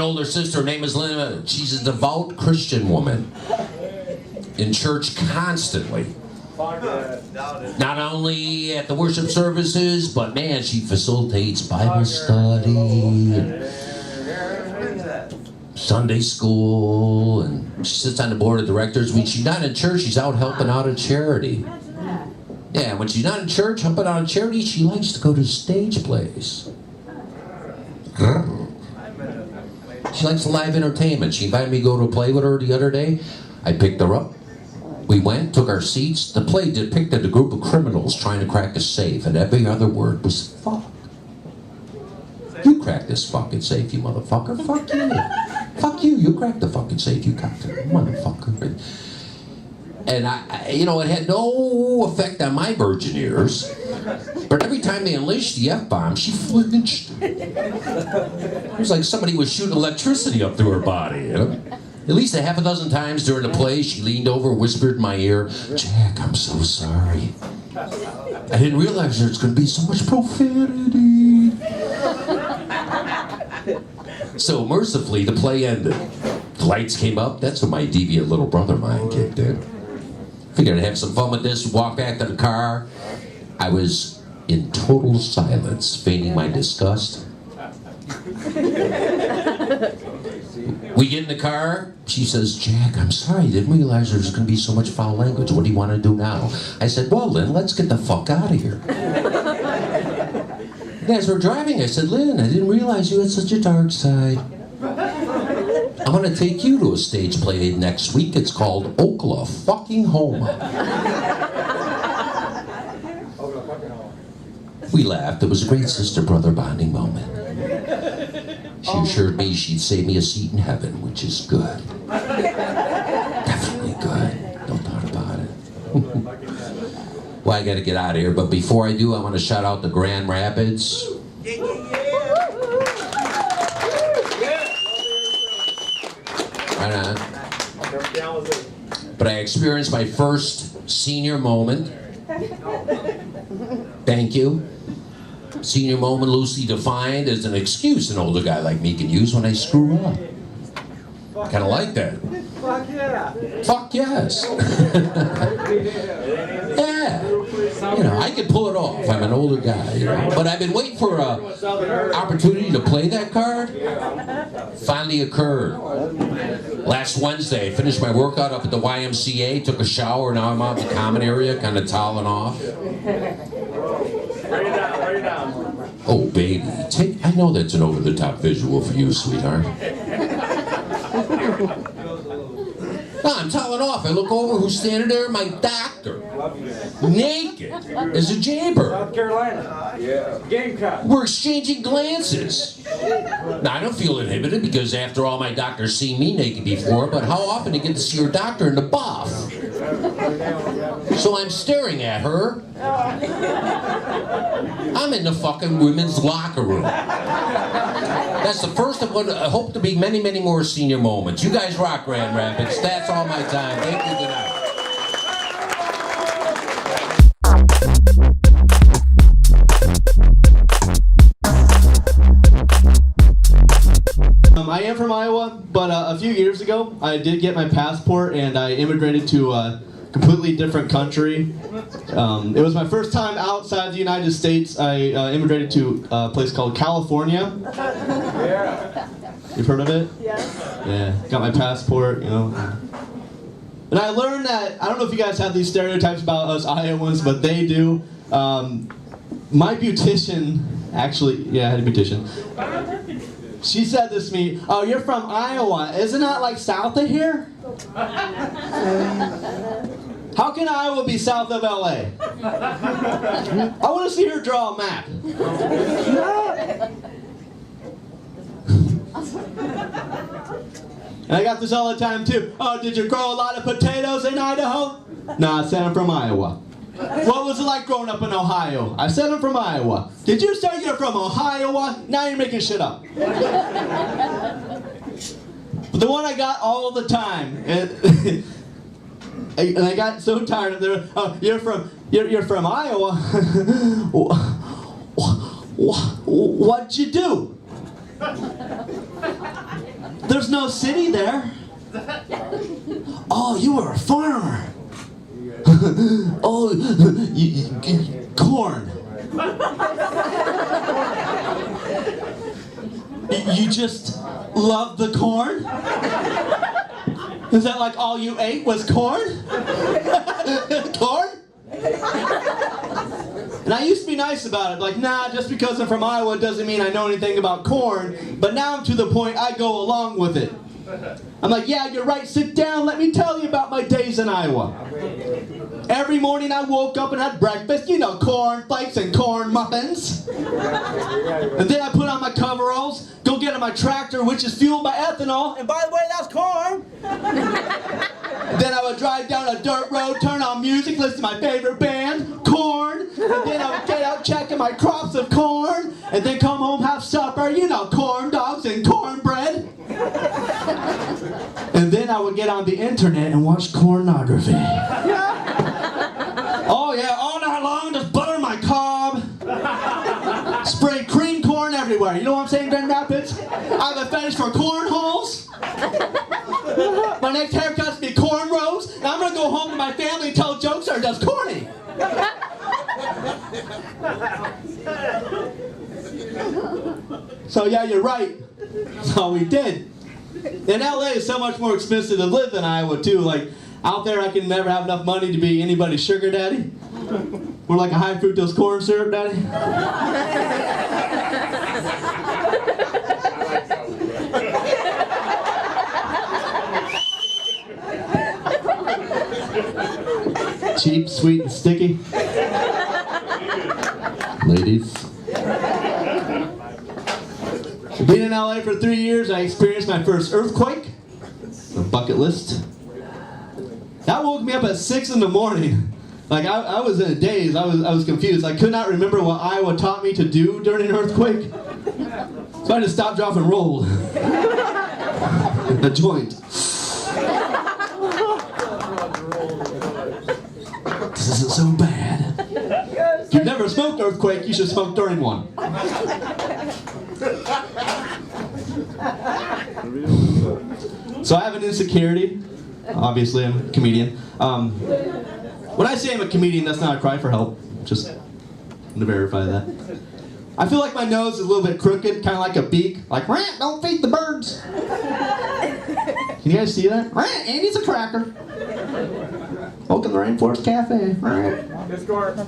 older sister, her name is Linda. She's a devout Christian woman. In church constantly. Not only at the worship services, but man, she facilitates Bible study, Sunday school, and she sits on the board of directors. When she's not in church, she's out helping out at charity. Yeah, when she's not in church, helping out at charity, she likes to go to stage plays. She likes live entertainment. She invited me to go to a play with her the other day. I picked her up. We went, took our seats. The play depicted a group of criminals trying to crack a safe, and every other word was fuck. You crack this fucking safe, you motherfucker. Fuck you. Fuck you. You crack the fucking safe, you cocksucker, motherfucker. And it had no effect on my virgin ears. But every time they unleashed the F-bomb, she flinched. It was like somebody was shooting electricity up through her body, you know? At least a half a dozen times during the play, she leaned over, whispered in my ear, "Jack, I'm so sorry. I didn't realize there's going to be so much profanity." So mercifully, the play ended. The lights came up. That's when my deviant little brother of mine kicked in. Figured I'd have some fun with this, walk back to the car. I was in total silence, feigning my disgust. We get in the car. She says, "Jack, I'm sorry. I didn't realize there was going to be so much foul language. What do you want to do now?" I said, "Well, Lynn, let's get the fuck out of here." And as we're driving, I said, "Lynn, I didn't realize you had such a dark side. I'm going to take you to a stage play next week. It's called Oklahoma. We laughed. It was a great sister-brother bonding moment. She assured me she'd save me a seat in heaven, which is good. Definitely good. No doubt about it. Well, I got to get out of here, but before I do, I want to shout out the Grand Rapids. Right on. But I experienced my first senior moment. Thank you. Senior moment, loosely defined, as an excuse an older guy like me can use when I screw up. Kind of like that. Fuck yeah. Fuck yes. Yeah. I can pull it off. I'm an older guy, But I've been waiting for an opportunity to play that card. Finally occurred. Last Wednesday, I finished my workout up at the YMCA, took a shower, now I'm out in the common area, kind of toweling off. Write it down. Oh, baby. I know that's an over-the-top visual for you, sweetheart. No, I'm toweling off. I look over, who's standing there? My doctor. Naked as a jaybird. South Carolina. Yeah. Gamecock. We're exchanging glances. Now, I don't feel inhibited because, after all, my doctor's seen me naked before, but how often do you get to see your doctor in the buff? So I'm staring at her. I'm in the fucking women's locker room. That's the first of what I hope to be many, many more senior moments. You guys rock, Grand Rapids. That's all my time. Thank you. Good night. I am from Iowa, but a few years ago, I did get my passport and I immigrated to a completely different country. It was my first time outside the United States. I immigrated to a place called California. Yeah. You've heard of it? Yes. Yeah, got my passport, And I learned that, I don't know if you guys have these stereotypes about us Iowans, but they do. My beautician, actually, I had a beautician. She said this to me, "Oh, you're from Iowa. Isn't that like south of here?" How can Iowa be south of LA? I want to see her draw a map. And I got this all the time too. "Oh, did you grow a lot of potatoes in Idaho?" "No, I said I'm from Iowa." "What was it like growing up in Ohio?" "I said I'm from Iowa." "Did you say you're from Ohio? Now you're making shit up." But the one I got all the time, and I got so tired of it. "Oh, you're from Iowa." "What'd you do?" There's no city there. Oh, you were a farmer. Oh, corn. You just love the corn? Is that like all you ate was corn? Corn? And I used to be nice about it, like, nah, just because I'm from Iowa doesn't mean I know anything about corn, but now I'm to the point I go along with it. I'm like, yeah, you're right, sit down, let me tell you about my days in Iowa. Every morning I woke up and had breakfast, you know, corn flakes and corn muffins. And then I put on my coveralls, go get on my tractor, which is fueled by ethanol, and by the way, that's corn. Then I would drive down a dirt road, turn on music, listen to my favorite band, Corn. And then I would get out checking my crops of corn, and then come home, have supper, you know, corn dogs and cornbread. And then I would get on the internet and watch pornography. Oh yeah, all night long, just butter my cob. Spray cream corn everywhere. You know what I'm saying, Grand Rapids? I have a fetish for cornholes. My next haircut's gonna be cornrows, and I'm gonna go home to my family and tell jokes that are just corny. So yeah, you're right. That's all we did. And LA is so much more expensive to live than Iowa too. Like, out there I can never have enough money to be anybody's sugar daddy. Or like a high fructose corn syrup daddy. Cheap, sweet, and sticky. Ladies. Being in LA for 3 years, I experienced my first earthquake. A bucket list. That woke me up at 6 in the morning. Like, I was in a daze. I was confused. I could not remember what Iowa taught me to do during an earthquake. So I just stopped, dropped, and rolled. A joint. This isn't so bad. If you've never smoked earthquake, you should smoke during one. So I have an insecurity. Obviously, I'm a comedian. When I say I'm a comedian, that's not a cry for help. Just to verify that. I feel like my nose is a little bit crooked, kind of like a beak. Like, rant, don't feed the birds. Can you guys see that? Rant, Andy's a cracker. Welcome to the Rainforest Cafe. Rant. Discord.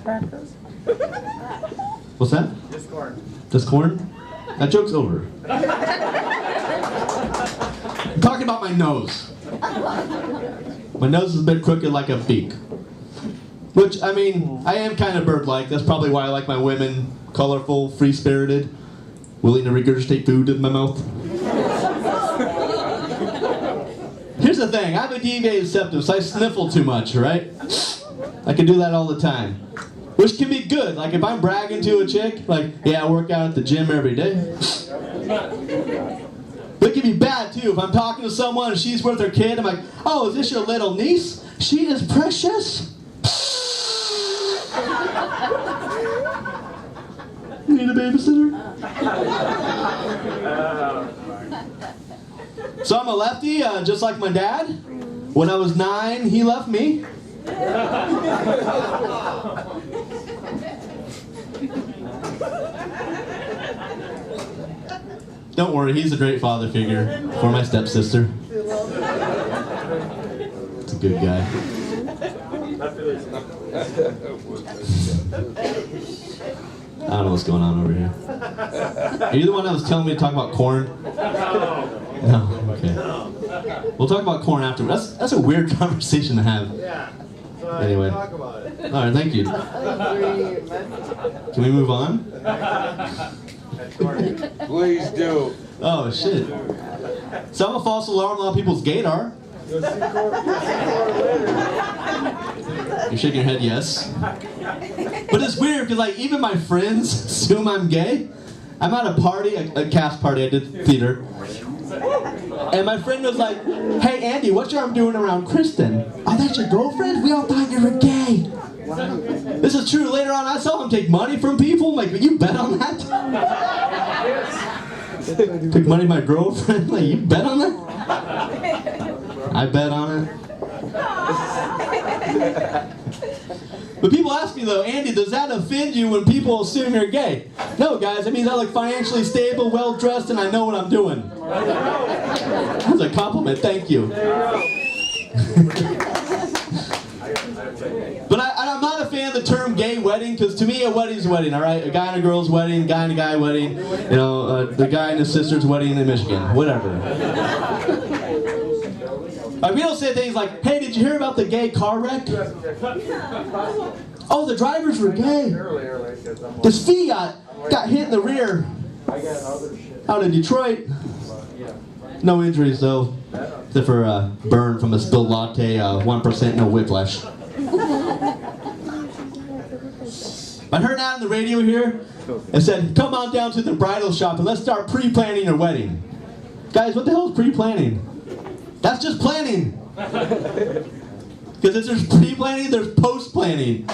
What's that? Discord. Discord? That joke's over. I'm talking about my nose. My nose is a bit crooked like a beak. Which, I mean, I am kind of bird-like. That's probably why I like my women colorful, free-spirited, willing to regurgitate food in my mouth. Here's the thing. I have a deviated septum, so I sniffle too much, right? I can do that all the time. Which can be good. Like, if I'm bragging to a chick, like, yeah, I work out at the gym every day. But it can be bad, too. If I'm talking to someone and she's with her kid, I'm like, oh, is this your little niece? She is precious. Need a babysitter? So I'm a lefty, just like my dad. When I was 9, he left me. Don't worry, he's a great father figure for my stepsister. It's a good guy. I don't know what's going on over here. Are you the one that was telling me to talk about corn? No. Okay. We'll talk about corn after. That's a weird conversation to have. Yeah. So Anyway. talk about it. All right, thank you. Can we move on? Please do. Oh shit. So I'm a false alarm. A lot of people's gaydar. You'll see Cor later. You're shaking your head, yes. But it's weird because, like, even my friends assume I'm gay. I'm at a party, a cast party. I did theater, and my friend was like, "Hey, Andy, what's your arm doing around Kristen? Oh, that's your girlfriend? We all thought you were gay." This is true. Later on, I saw him take money from people. I'm like, but you bet on that? Took money from my girlfriend? Like, you bet on that? I bet on it. But people ask me though, Andy, does that offend you when people assume you're gay? No, guys, it means I look financially stable, well-dressed, and I know what I'm doing. That's a compliment, thank you. But I'm not a fan of the term gay wedding, because to me a wedding's a wedding, all right? A guy and a girl's wedding, guy and a guy wedding, you know, the guy and his sister's wedding in Michigan, whatever. We don't say things like, hey, did you hear about the gay car wreck? Oh, the drivers were gay. This Fiat got hit in the rear out of Detroit. No injuries, though, except for a burn from a spilled latte, 1%, no whiplash. I heard out on the radio here, it said, come on down to the bridal shop and let's start pre-planning your wedding. Guys, what the hell is pre-planning? That's just planning. Because if there's pre-planning, there's post-planning.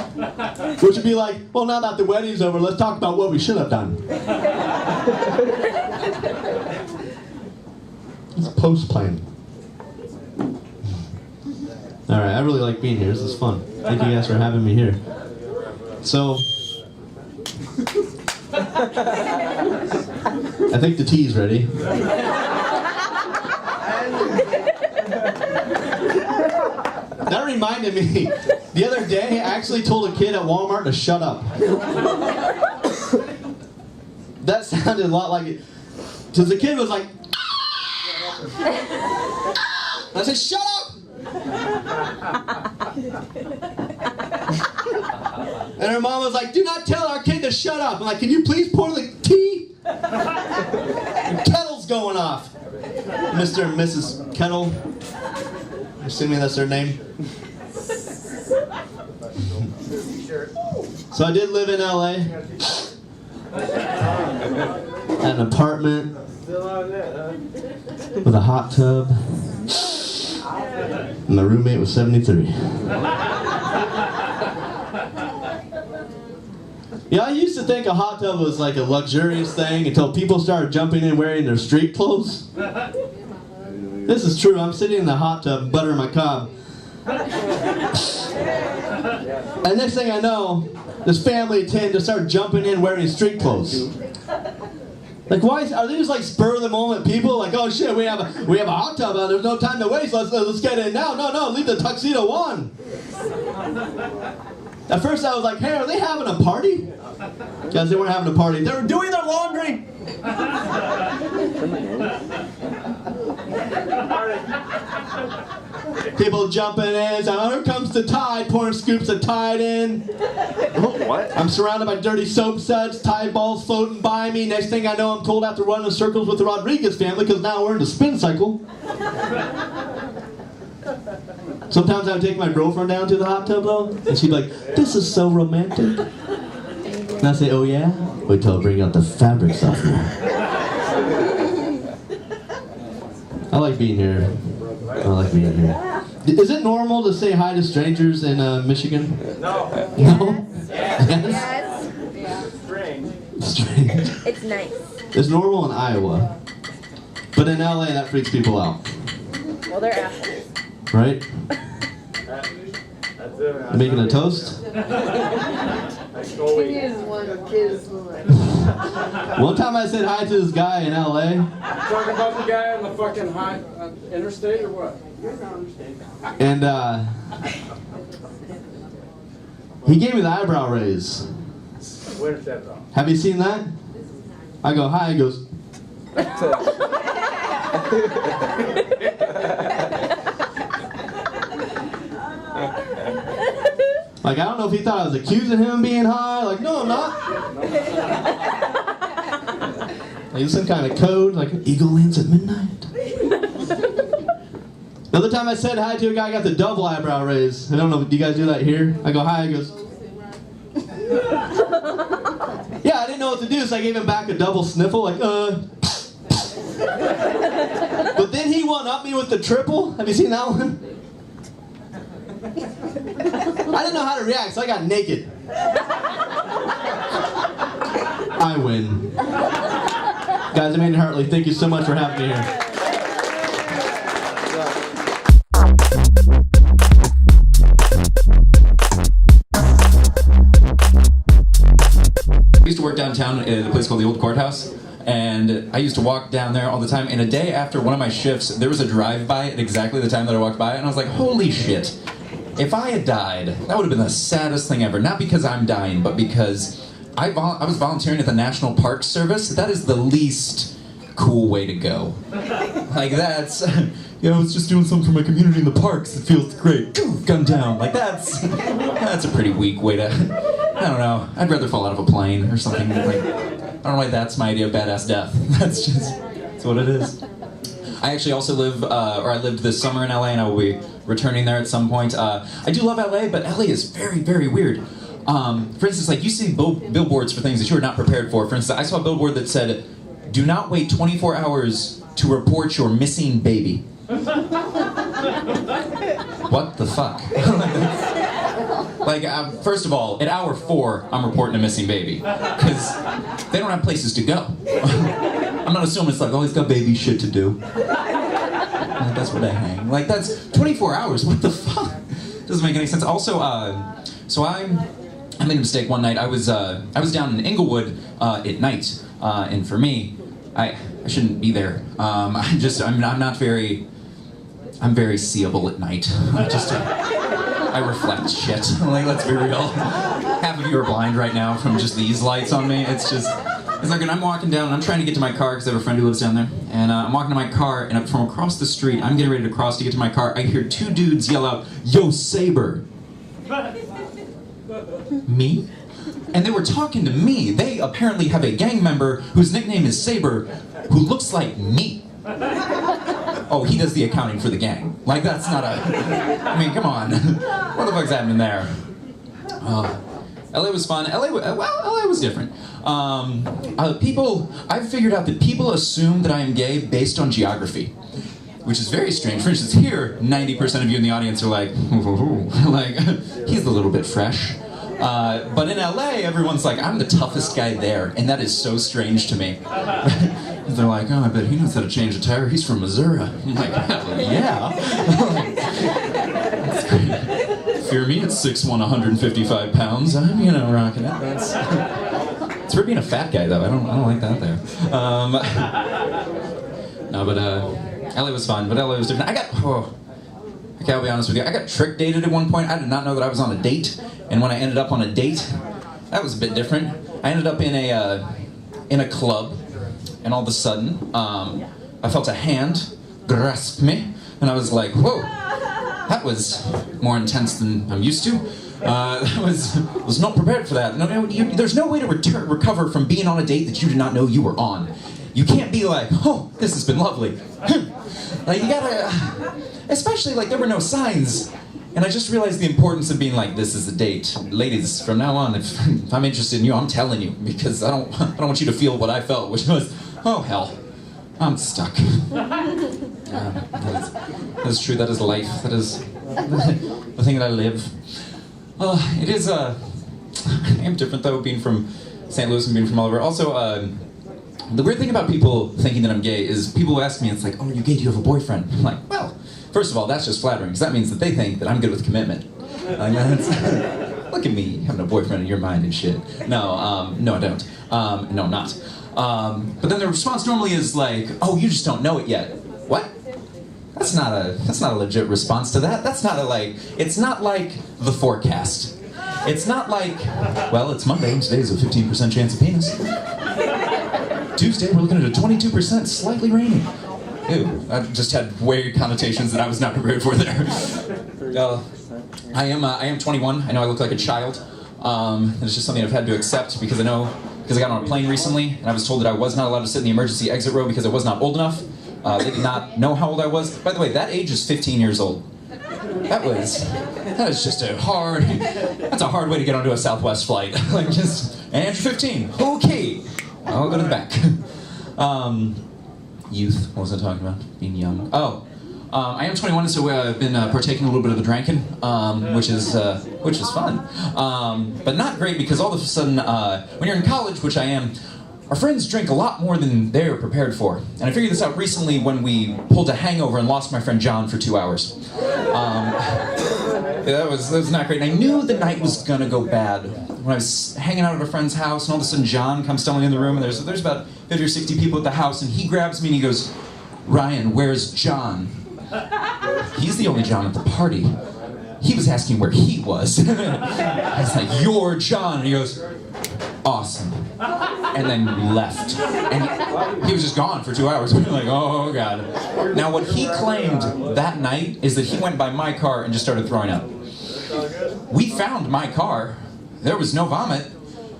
Which would be like, well, now that the wedding's over, let's talk about what we should have done. It's post-planning. Alright, I really like being here. This is fun. Thank you guys for having me here. So, I think the tea's ready. That reminded me, the other day I actually told a kid at Walmart to shut up. That sounded a lot like it. Because the kid was like, I said, shut up! And her mom was like, do not tell our kid to shut up. I'm like, can you please pour the tea? The kettle's going off. Mr. and Mrs. Kettle. Assuming that's their name. So I did live in LA. Had an apartment with a hot tub. And my roommate was 73. Yeah, I used to think a hot tub was like a luxurious thing until people started jumping in wearing their street clothes. This is true. I'm sitting in the hot tub buttering my cob. And next thing I know, this family of 10 just start jumping in wearing street clothes. Like, why are they just like spur of the moment people? Like, oh shit, we have a hot tub out. There's no time to waste. Let's get in now. No, leave the tuxedo on. At first I was like, hey, are they having a party? Guys, they weren't having a party. They were doing their laundry. People jumping in. So here comes the Tide, pouring scoops of Tide in. What? I'm surrounded by dirty soap suds, Tide balls floating by me. Next thing I know, I'm told I have to run in circles with the Rodriguez family because now we're in the spin cycle. Sometimes I would take my girlfriend down to the hot tub though, and she'd be like, this is so romantic. And I say, oh yeah? Wait till I bring out the fabric softener. I like being here. I like being here. Is it normal to say hi to strangers in Michigan? No. No? Yes. Yes. Strange. Strange. It's nice. It's normal in Iowa. But in LA, that freaks people out. Well, they're assholes. Right? That's it. You making a toast? One time I said hi to this guy in LA. Talking about the guy on the fucking high interstate or what? And he gave me the eyebrow raise. Where's that though? Have you seen that? I go, hi, he goes. Like, I don't know if he thought I was accusing him of being high. Like, no, I'm not. Like, some kind of code, like, eagle lands at midnight. Another time I said hi to a guy, I got the double eyebrow raise. I don't know, do you guys do that here? I go, hi, he goes. Yeah, I didn't know what to do, so I gave him back a double sniffle, like, But then he one-upped me with the triple. Have you seen that one? I didn't know how to react, so I got naked. I win. Guys, Guys, I'm Andy Hartley. Thank you so much for having me here. I used to work downtown at a place called the Old Courthouse, and I used to walk down there all the time, and a day after one of my shifts, there was a drive-by at exactly the time that I walked by, and I was like, holy shit. If I had died, that would have been the saddest thing ever. Not because I'm dying, but because I was volunteering at the National Park Service. That is the least cool way to go. Like that's, I was just doing something for my community in the parks. It feels great. Gun down. Like that's a pretty weak way to, I don't know. I'd rather fall out of a plane or something. Like, I don't know why that's my idea of badass death. That's what it is. I actually also I lived this summer in LA, and I will be returning there at some point. I do love LA, but LA is very, very weird. For instance, like you see billboards for things that you are not prepared for. For instance, I saw a billboard that said, "Do not wait 24 hours to report your missing baby." What the fuck? Like, first of all, at hour 4, I'm reporting a missing baby. Because they don't have places to go. I'm not assuming it's like, oh, he's got baby shit to do. Like, that's where they hang. Like, that's 24 hours. What the fuck? Doesn't make any sense. Also, so I made a mistake one night. I was down in Inglewood at night. And for me, I shouldn't be there. I'm very seeable at night. I reflect shit. Like, let's be real. Half of you are blind right now from just these lights on me. It's like when I'm walking down, and I'm trying to get to my car because I have a friend who lives down there. And I'm walking to my car, and from across the street, I'm getting ready to cross to get to my car. I hear 2 dudes yell out, "Yo, Saber." Me? And they were talking to me. They apparently have a gang member whose nickname is Saber, who looks like me. Oh, he does the accounting for the gang. Like, that's not I mean, come on. What the fuck's happening there? LA was fun. LA was different. I've figured out that people assume that I am gay based on geography, which is very strange. For instance, here, 90% of you in the audience are like, like, he's a little bit fresh. But in LA, everyone's like, I'm the toughest guy there, and that is so strange to me. They're like, oh, I bet he knows how to change a tire. He's from Missouri. I'm like, hell yeah. That's great. Fear me, it's 6'1", 155 pounds. I'm, rocking it. It's for being a fat guy, though. I don't like that there. No, but LA was fun, but LA was different. Okay, I'll be honest with you. I got trick dated at one point. I did not know that I was on a date, and when I ended up on a date, that was a bit different. I ended up in a club, and all of a sudden, I felt a hand grasp me, and I was like, whoa, that was more intense than I'm used to. I was not prepared for that. No, there's no way to recover from being on a date that you did not know you were on. You can't be like, oh, this has been lovely. Like, you gotta, especially like there were no signs. And I just realized the importance of being like, this is a date. Ladies, from now on, if I'm interested in you, I'm telling you, because I don't want you to feel what I felt, which was, oh hell, I'm stuck. That is true, that is life, that is the thing that I live. It is, I am different though, being from St. Louis and being from all over. Also, the weird thing about people thinking that I'm gay is people ask me, it's like, oh, are you gay, do you have a boyfriend? I'm like, well, first of all, that's just flattering, because that means that they think that I'm good with commitment. Look at me, having a boyfriend in your mind and shit. No, no I don't. No, I'm not. But then the response normally is like, oh, you just don't know it yet. What? That's not a legit response to that. That's not it's not like the forecast. It's not like, well, it's Monday, today's a 15% chance of penis. Tuesday, we're looking at a 22% slightly raining. Ew, that just had weird connotations that I was not prepared for there. I am 21. I know I look like a child. It's just something I've had to accept because I got on a plane recently and I was told that I was not allowed to sit in the emergency exit row because I was not old enough. They did not know how old I was. By the way, that age is 15 years old. That is just that's a hard way to get onto a Southwest flight. Like and you're 15. Okay, I'll go to the back. Youth, what was I talking about? Being young. Oh, I am 21, so I've been partaking a little bit of the drinking, which is fun, but not great because all of a sudden, when you're in college, which I am, our friends drink a lot more than they're prepared for. And I figured this out recently when we pulled a hangover and lost my friend John for 2 hours. That was not great. And I knew the night was gonna go bad. When I was hanging out at a friend's house, and all of a sudden John comes stumbling in the room, and there's about 50 or 60 people at the house, and he grabs me and he goes, "Ryan, where's John?" He's the only John at the party. He was asking where he was. I was like, "You're John." And he goes, "Awesome." And then left. And he was just gone for 2 hours. We were like, oh God. Now what he claimed that night is that he went by my car and just started throwing up. We found my car. There was no vomit,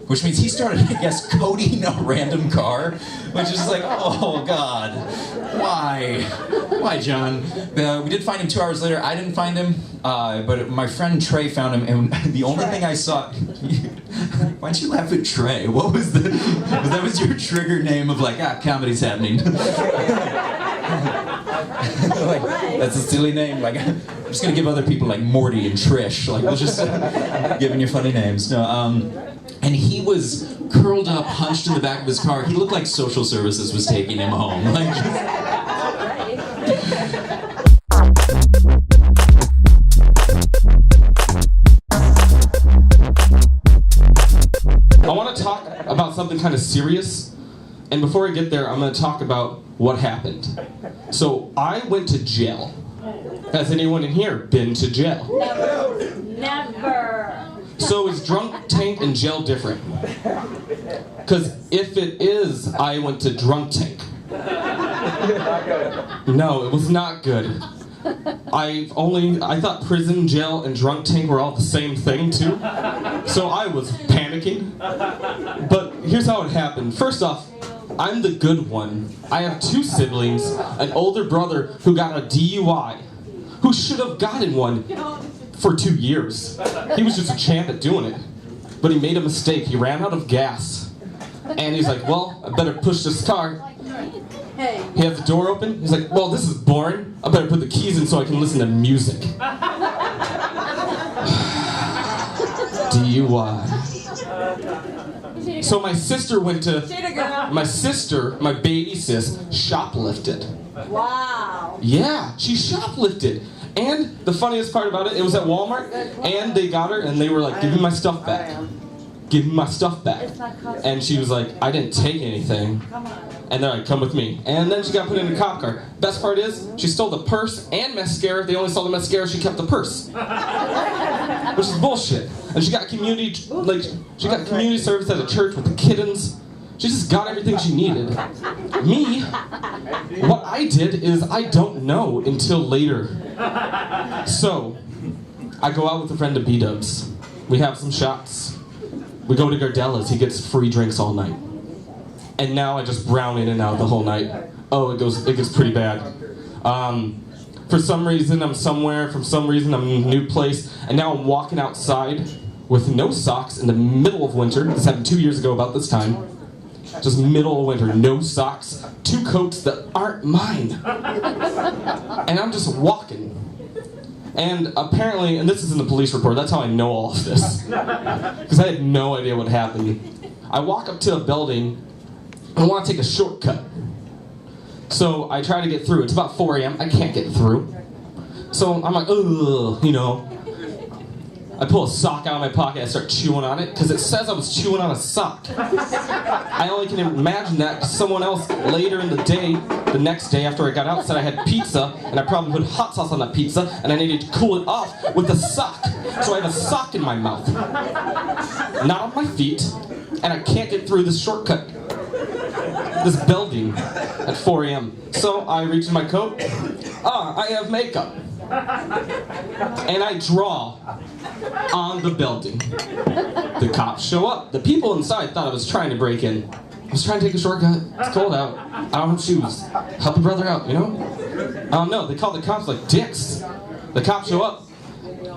which means he started, I guess, coding a random car, which is like, oh God, why? Why, John? We did find him 2 hours later. I didn't find him, but my friend Trey found him, and the only thing I saw... Why'd you laugh at Trey? What was the... That was your trigger name of like, comedy's happening. Like, that's a silly name. Like, I'm just gonna give other people like Morty and Trish. Like, we'll just giving you funny names. No, and he was curled up, hunched in the back of his car. He looked like social services was taking him home. Like, I want to talk about something kind of serious, and before I get there, I'm going to talk about what happened. So, I went to jail. Has anyone in here been to jail? Never. So is drunk tank and jail different? Because if it is, I went to drunk tank. No, it was not good. I thought prison, jail, and drunk tank were all the same thing too. So I was panicking. But here's how it happened. First off, I'm the good one. I have 2 siblings, an older brother who got a DUI, who should have gotten one for 2 years. He was just a champ at doing it. But he made a mistake. He ran out of gas. And he's like, well, I better push this car. He has the door open. He's like, well, this is boring. I better put the keys in so I can listen to music. DUI. So my sister went to... My baby sis, shoplifted. Wow. Yeah, she shoplifted. And the funniest part about it was at Walmart, and they got her, and they were like, give me my stuff back. Give me my stuff back. And she was like, I didn't take anything. And they're like, come with me. And then she got put in a cop car. Best part is, she stole the purse and mascara. They only saw the mascara, she kept the purse. Which is bullshit. And she got community service at a church with the kittens. She just got everything she needed. Me, what I did is I don't know until later. So, I go out with a friend to B-dubs. We have some shots. We go to Gardella's. He gets free drinks all night. And now I just brown in and out the whole night. Oh, it gets pretty bad. For some reason, I'm somewhere. For some reason, I'm in a new place. And now I'm walking outside with no socks in the middle of winter. This happened 2 years ago about this time. Just middle of winter, no socks, 2 coats that aren't mine. And I'm just walking. And apparently, and this is in the police report, that's how I know all of this. Because I had no idea what happened. I walk up to a building, and I want to take a shortcut. So I try to get through. It's about 4 a.m., I can't get through. So I'm like, ugh, you know. I pull a sock out of my pocket, I start chewing on it, because it says I was chewing on a sock. I only can imagine that because someone else later in the day, the next day after I got out, said I had pizza, and I probably put hot sauce on that pizza, and I needed to cool it off with a sock. So I have a sock in my mouth. Not on my feet, and I can't get through this shortcut. This building at 4 a.m. So I reach in my coat. I have makeup. And I draw on the building. The cops show up. The people inside thought I was trying to break in. I was trying to take a shortcut. It's cold out. I don't have shoes. Help a brother out, you know? No, they call the cops like dicks. The cops show up.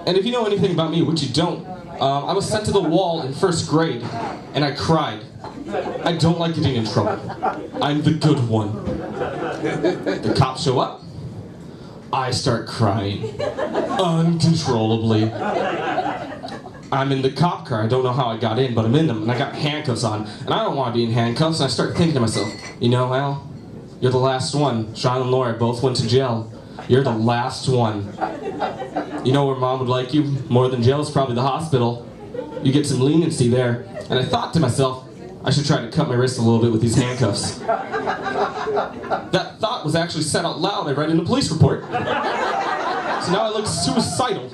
And if you know anything about me, which you don't, I was sent to the wall in 1st grade, and I cried. I don't like getting in trouble. I'm the good one. The cops show up. I start crying uncontrollably. I'm in the cop car. I don't know how I got in, but I'm in them, and I got handcuffs on. And I don't want to be in handcuffs, and I start thinking to myself, you know, Al, you're the last one. Sean and Laura both went to jail. You're the last one. You know where Mom would like you more than jail is probably the hospital. You get some leniency there. And I thought to myself, I should try to cut my wrist a little bit with these handcuffs. That thought was actually said out loud. I read in the police report. So now I look suicidal.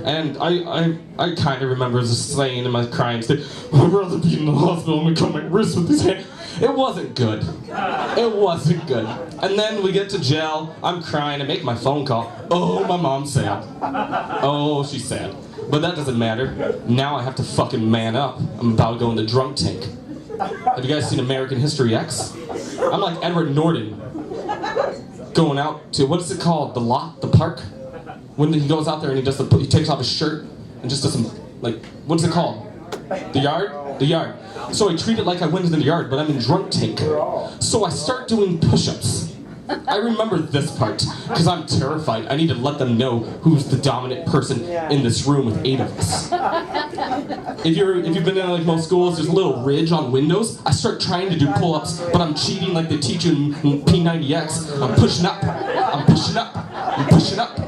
And I kind of remember just saying in my crying state, I'd rather be in the hospital and cut my wrist with these hands. It wasn't good. It wasn't good. And then we get to jail. I'm crying. I make my phone call. Oh, my mom's sad. Oh, she's sad. But that doesn't matter. Now I have to fucking man up. I'm about to go in the drunk tank. Have you guys seen American History X? I'm like Edward Norton. Going out to, what is it called? The lot? The park? When he goes out there and he takes off his shirt and just does some, like, what's it called? The yard? The yard. So I treat it like I went into the yard, but I'm in drunk tank. So I start doing push-ups. I remember this part, because I'm terrified. I need to let them know who's the dominant person in this room with 8 of us. If you've been in like most schools, there's a little ridge on windows. I start trying to do pull-ups, but I'm cheating like they teach you in P90X. I'm pushing up. I'm pushing up. I'm pushing up.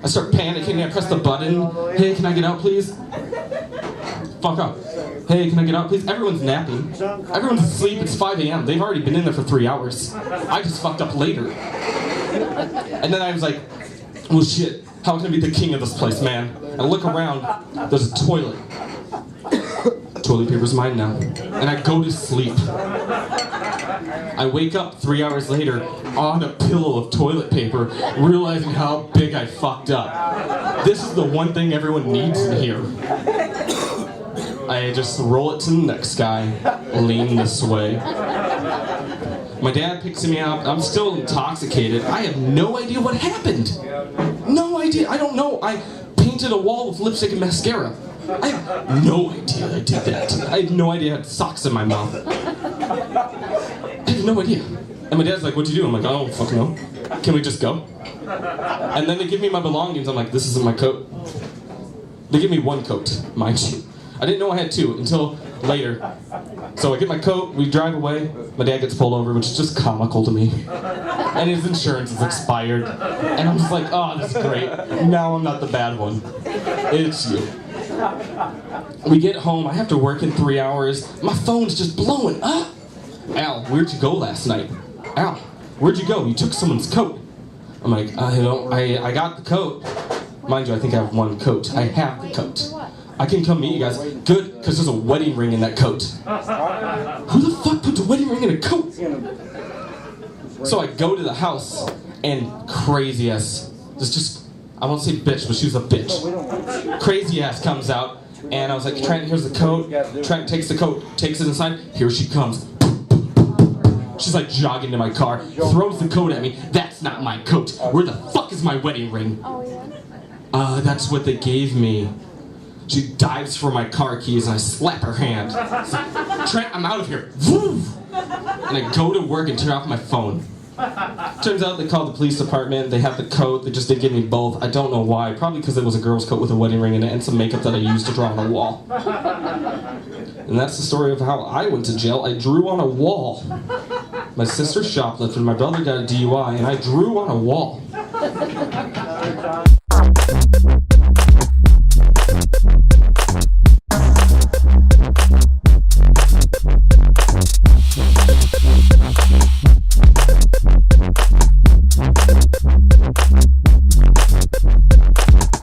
I start panicking. I press the button. Hey, can I get out, please? Fuck up. Hey, can I get out, please? Everyone's napping. Everyone's asleep. It's 5 a.m. They've already been in there for 3 hours. I just fucked up later. And then I was like, well, shit. How can I be the king of this place, man? And I look around. There's a toilet. Toilet paper's mine now. And I go to sleep. I wake up 3 hours later on a pillow of toilet paper, realizing how big I fucked up. This is the one thing everyone needs to hear. I just roll it to the next guy, lean this way. My dad picks me up. I'm still intoxicated. I have no idea what happened. No idea. I don't know. I painted a wall with lipstick and mascara. I have no idea I did that. I have no idea I had socks in my mouth. I have no idea. And my dad's like, what'd you do? I'm like, I don't fucking know. Can we just go? And then they give me my belongings. I'm like, this isn't my coat. They give me one coat, mind you. I didn't know I had 2 until later. So I get my coat, we drive away, my dad gets pulled over, which is just comical to me. And his insurance is expired. And I'm just like, oh, that's great. Now I'm not the bad one. It's you. We get home, I have to work in 3 hours. My phone's just blowing up. Al, where'd you go last night? Al, where'd you go? You took someone's coat. I'm like, I got the coat. Mind you, I think I have one coat. I have the coat. I can come meet you guys. Good, because there's a wedding ring in that coat. Who the fuck puts a wedding ring in a coat? So I go to the house, and crazy ass, I won't say bitch, but she was a bitch. Crazy ass comes out, and I was like, Trent, here's the coat. Trent takes the coat, takes it inside. Here she comes. She's like jogging to my car, throws the coat at me. That's not my coat. Where the fuck is my wedding ring? That's what they gave me. She dives for my car keys and I slap her hand. Trent, I'm out of here. Woo! And I go to work and turn off my phone. Turns out they called the police department. They have the coat. They just didn't give me both. I don't know why. Probably because it was a girl's coat with a wedding ring in it and some makeup that I used to draw on a wall. And that's the story of how I went to jail. I drew on a wall. My sister shoplifted. My brother got a DUI and I drew on a wall.